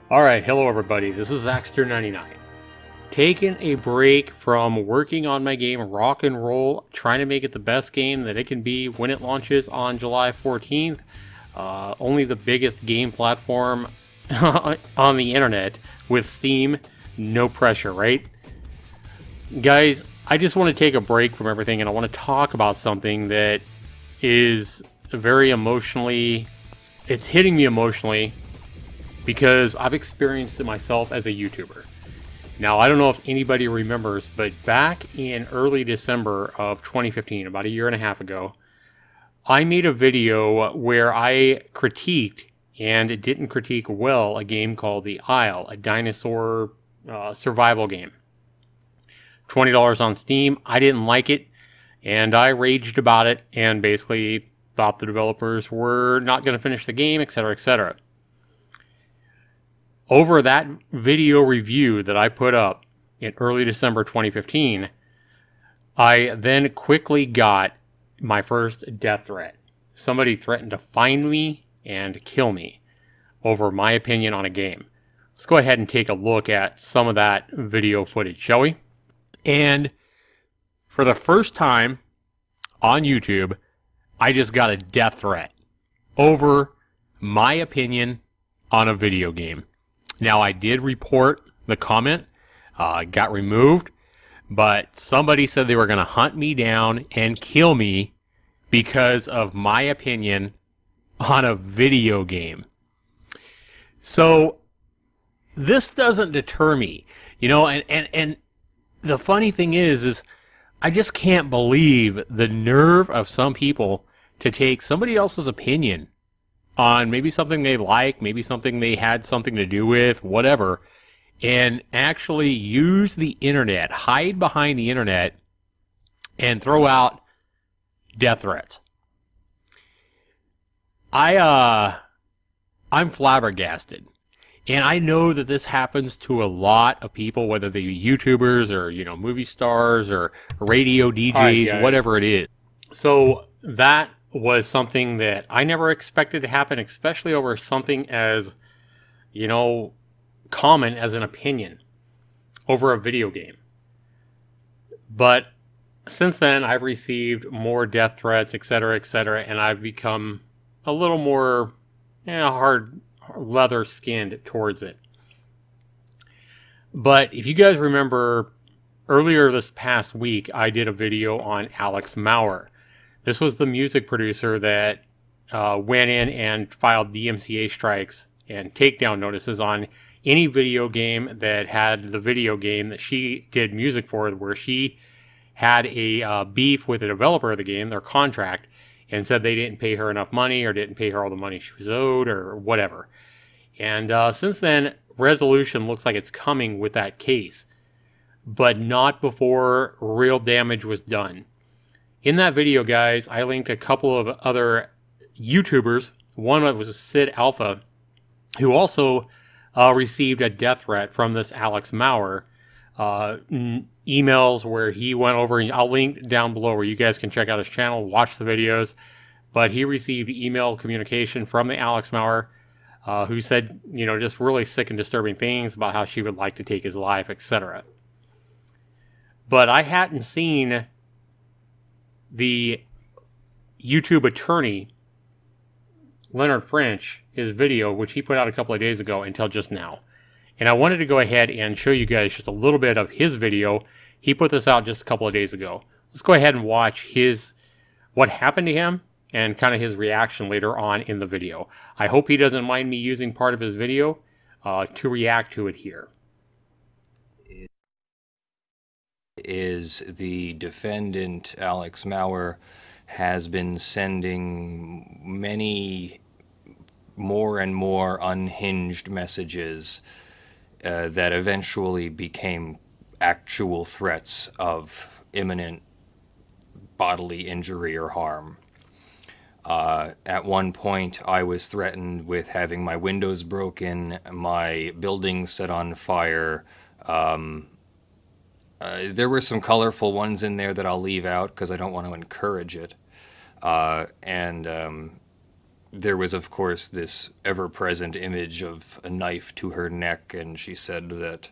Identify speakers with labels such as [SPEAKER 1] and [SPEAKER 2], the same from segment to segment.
[SPEAKER 1] Alright, hello everybody, this is Zaxter99. Taking a break from working on my game Rock and Roll, trying to make it the best game that it can be when it launches on July 14th. Only the biggest game platform on the internet with Steam, no pressure, right? Guys, I just want to take a break from everything and I want to talk about something that is very emotionally, it's hitting me emotionally, because I've experienced it myself as a YouTuber. Now, I don't know if anybody remembers, but back in early December of 2015, about a year and a half ago, I made a video where I critiqued, and it didn't critique well, a game called The Isle, a dinosaur survival game. $20 on Steam. I didn't like it, and I raged about it, and basically thought the developers were not going to finish the game, etc., etc. Over that video review that I put up in early December 2015, I then quickly got my first death threat. Somebody threatened to find me and kill me over my opinion on a game. Let's go ahead and take a look at some of that video footage, shall we? And for the first time on YouTube, I just got a death threat over my opinion on a video game. Now, I did report the comment, got removed, but somebody said they were going to hunt me down and kill me because of my opinion on a video game. So, this doesn't deter me, you know, and the funny thing is I just can't believe the nerve of some people to take somebody else's opinion on maybe something they like, maybe something they had something to do with, whatever, and actually use the internet, hide behind the internet, and throw out death threats. I'm flabbergasted. And I know that this happens to a lot of people, whether they be YouTubers or, you know, movie stars or radio DJs, right, whatever it is. So that was something that I never expected to happen, especially over something as, you know, common as an opinion over a video game. But since then, I've received more death threats, etc., and I've become a little more, you know, hard leather-skinned towards it. But if you guys remember, earlier this past week, I did a video on Alex Maurer. This was the music producer that went in and filed DMCA strikes and takedown notices on any video game that had the video game that she did music for, where she had a beef with the developer of the game, their contract, and said they didn't pay her enough money or didn't pay her all the money she was owed or whatever. And since then, resolution looks like it's coming with that case, but not before real damage was done. In that video, guys, I linked a couple of other YouTubers. One was SidAlpha, who also received a death threat from this Alex Maurer. Emails where he went over, and I'll link down below where you guys can check out his channel, watch the videos. But he received email communication from the Alex Maurer, who said, you know, just really sick and disturbing things about how she would like to take his life, etc. But I hadn't seen the YouTube attorney, Leonard French, his video, which he put out a couple of days ago, until just now. And I wanted to go ahead and show you guys just a little bit of his video. He put this out just a couple of days ago. Let's go ahead and watch what happened to him and kind of his reaction later on in the video. I hope he doesn't mind me using part of his video to react to it here.
[SPEAKER 2] Is the defendant, Alex Maurer, has been sending many more and more unhinged messages that eventually became actual threats of imminent bodily injury or harm. At one point, I was threatened with having my windows broken, my building set on fire. There were some colorful ones in there that I'll leave out because I don't want to encourage it. there was, of course, this ever-present image of a knife to her neck, and she said that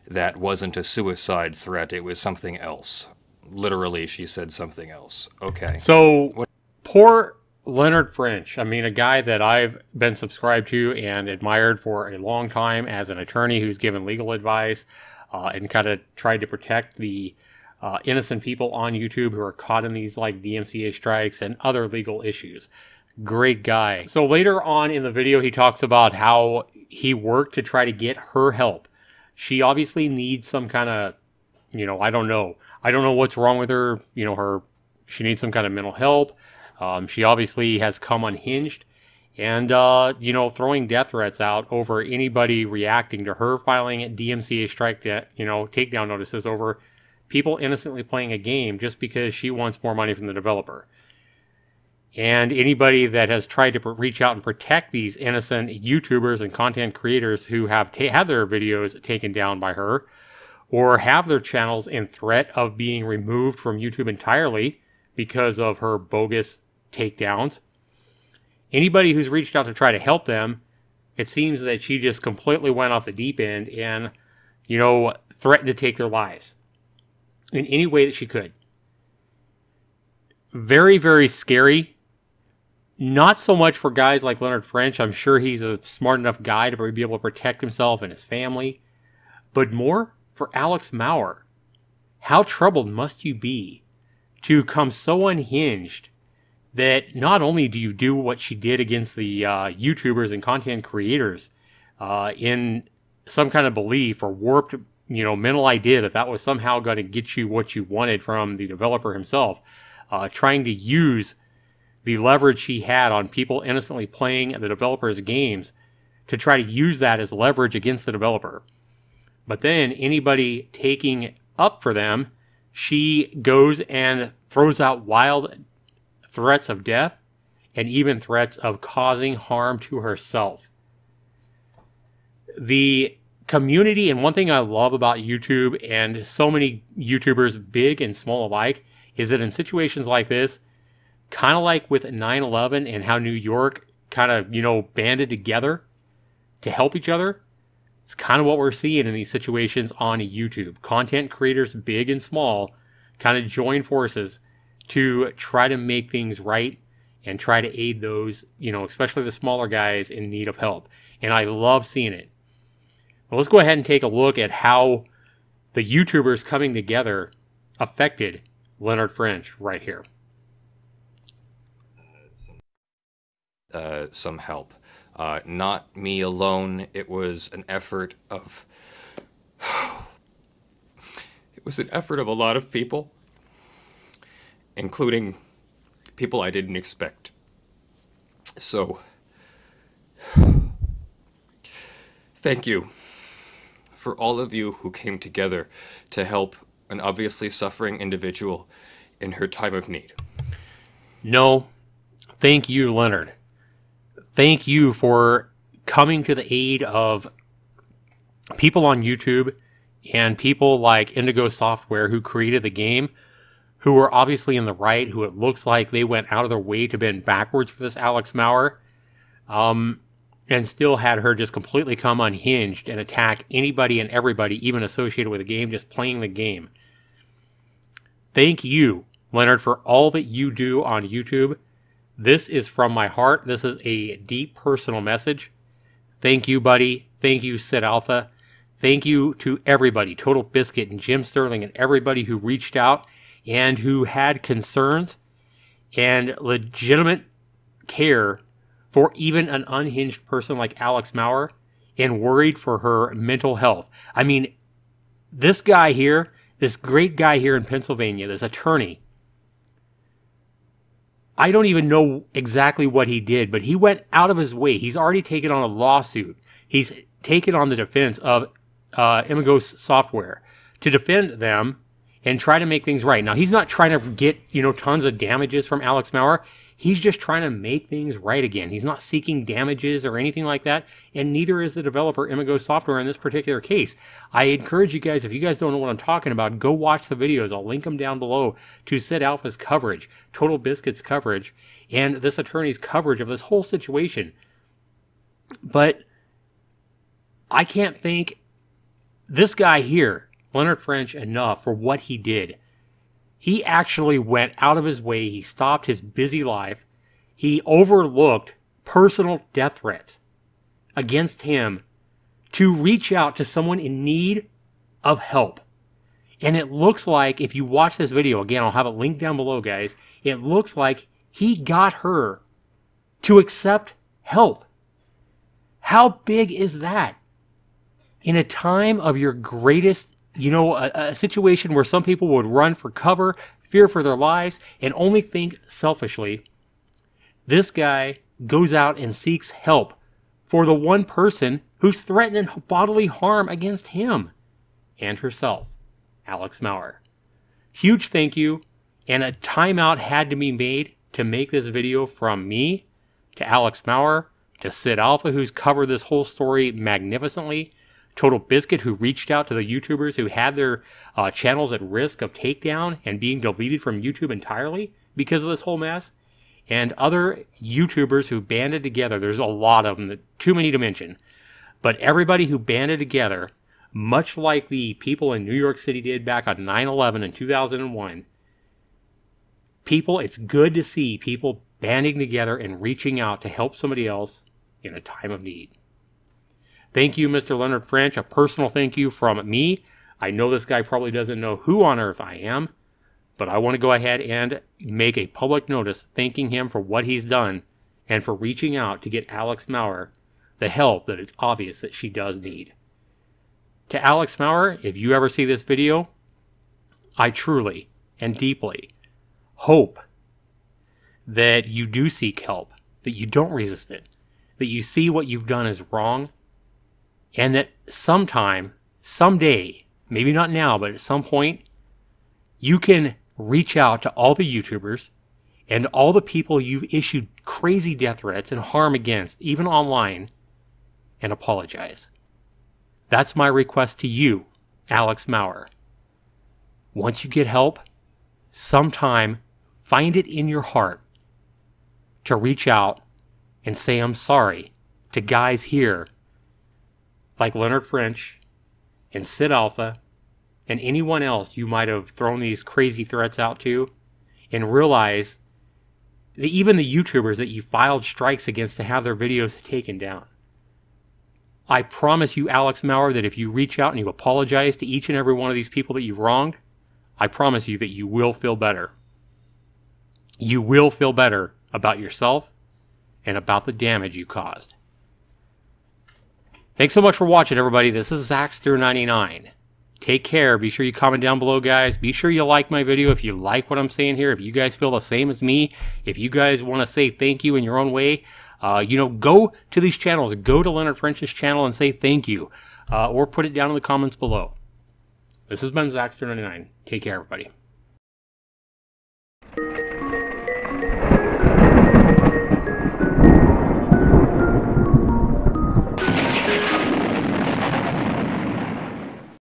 [SPEAKER 2] that wasn't a suicide threat, it was something else. Literally, she said something else. Okay.
[SPEAKER 1] So, poor Leonard French. I mean, a guy that I've been subscribed to and admired for a long time as an attorney who's given legal advice and kind of tried to protect the innocent people on YouTube who are caught in these like DMCA strikes and other legal issues. Great guy. So later on in the video, he talks about how he worked to try to get her help. She obviously needs some kind of, you know, I don't know what's wrong with her. You know, she needs some kind of mental help. She obviously has come unhinged and, you know, throwing death threats out over anybody reacting to her filing DMCA strike, you know, takedown notices over people innocently playing a game just because she wants more money from the developer. And anybody that has tried to reach out and protect these innocent YouTubers and content creators who have had their videos taken down by her or have their channels in threat of being removed from YouTube entirely because of her bogus takedowns. Anybody who's reached out to try to help them, it seems that she just completely went off the deep end and, you know, threatened to take their lives in any way that she could. Very, very scary. Not so much for guys like Leonard French. I'm sure he's a smart enough guy to be able to protect himself and his family. But more for Alex Maurer. How troubled must you be to come so unhinged that not only do you do what she did against the YouTubers and content creators in some kind of belief or warped, you know, mental idea that that was somehow going to get you what you wanted from the developer himself, trying to use the leverage she had on people innocently playing the developer's games to try to use that as leverage against the developer. But then anybody taking up for them, she goes and throws out wild threats of death and even threats of causing harm to herself. The community, and one thing I love about YouTube and so many YouTubers, big and small alike, is that in situations like this, kind of like with 9/11 and how New York kind of, you know, banded together to help each other, it's kind of what we're seeing in these situations on YouTube. Content creators, big and small, kind of join forces to try to make things right and try to aid those, you know, especially the smaller guys in need of help. And I love seeing it. Well, let's go ahead and take a look at how the YouTubers coming together affected Leonard French right here.
[SPEAKER 2] Some help. Not me alone. It was an effort of... It was an effort of a lot of people, including people I didn't expect. So, thank you for all of you who came together to help an obviously suffering individual in her time of need.
[SPEAKER 1] No, thank you, Leonard. Thank you for coming to the aid of people on YouTube and people like Indigo Software who created the game, who were obviously in the right, who it looks like they went out of their way to bend backwards for this Alex Maurer, and still had her just completely come unhinged and attack anybody and everybody, even associated with the game, just playing the game. Thank you, Leonard, for all that you do on YouTube. This is from my heart. This is a deep personal message. Thank you, buddy. Thank you, SidAlpha. Thank you to everybody, TotalBiscuit and Jim Sterling and everybody who reached out and who had concerns and legitimate care for even an unhinged person like Alex Maurer and worried for her mental health. I mean, this guy here, this great guy here in Pennsylvania, this attorney, I don't even know exactly what he did, but he went out of his way. He's already taken on a lawsuit. He's taken on the defense of Indigo Software to defend them and try to make things right. Now, he's not trying to get, you know, tons of damages from Alex Maurer. He's just trying to make things right again. He's not seeking damages or anything like that, and neither is the developer Imago Software in this particular case. I encourage you guys, if you guys don't know what I'm talking about, go watch the videos. I'll link them down below to SidAlpha's coverage, TotalBiscuit's coverage, and this attorney's coverage of this whole situation. But I can't thank this guy here, Leonard French, enough for what he did. He actually went out of his way. He stopped his busy life. He overlooked personal death threats against him to reach out to someone in need of help. And it looks like, if you watch this video, again, I'll have it linked down below, guys. It looks like he got her to accept help. How big is that? In a time of your greatest, you know, a situation where some people would run for cover, fear for their lives, and only think selfishly, this guy goes out and seeks help for the one person who's threatening bodily harm against him and herself, Alex Maurer. Huge thank you, and a timeout had to be made to make this video from me to Alex Maurer to SidAlpha, who's covered this whole story magnificently, TotalBiscuit, who reached out to the YouTubers who had their channels at risk of takedown and being deleted from YouTube entirely because of this whole mess, and other YouTubers who banded together. There's a lot of them, too many to mention. But everybody who banded together, much like the people in New York City did back on 9/11 in 2001, people, it's good to see people banding together and reaching out to help somebody else in a time of need. Thank you, Mr. Leonard French. A personal thank you from me. I know this guy probably doesn't know who on earth I am, but I want to go ahead and make a public notice thanking him for what he's done and for reaching out to get Alex Maurer the help that it's obvious that she does need. To Alex Maurer, if you ever see this video, I truly and deeply hope that you do seek help, that you don't resist it, that you see what you've done is wrong, and that sometime, someday, maybe not now, but at some point, you can reach out to all the YouTubers and all the people you've issued crazy death threats and harm against, even online, and apologize. That's my request to you, Alex Maurer. Once you get help, sometime find it in your heart to reach out and say I'm sorry to guys here like Leonard French and SidAlpha and anyone else you might have thrown these crazy threats out to, and realize that even the YouTubers that you filed strikes against to have their videos taken down. I promise you, Alex Maurer, that if you reach out and you apologize to each and every one of these people that you've wronged, I promise you that you will feel better. You will feel better about yourself and about the damage you caused. Thanks so much for watching, everybody. This is Zaxter99. Take care. Be sure you comment down below, guys. Be sure you like my video if you like what I'm saying here. If you guys feel the same as me, if you guys want to say thank you in your own way, you know, go to these channels. Go to Leonard French's channel and say thank you. Or put it down in the comments below. This has been Zaxter99. Take care, everybody.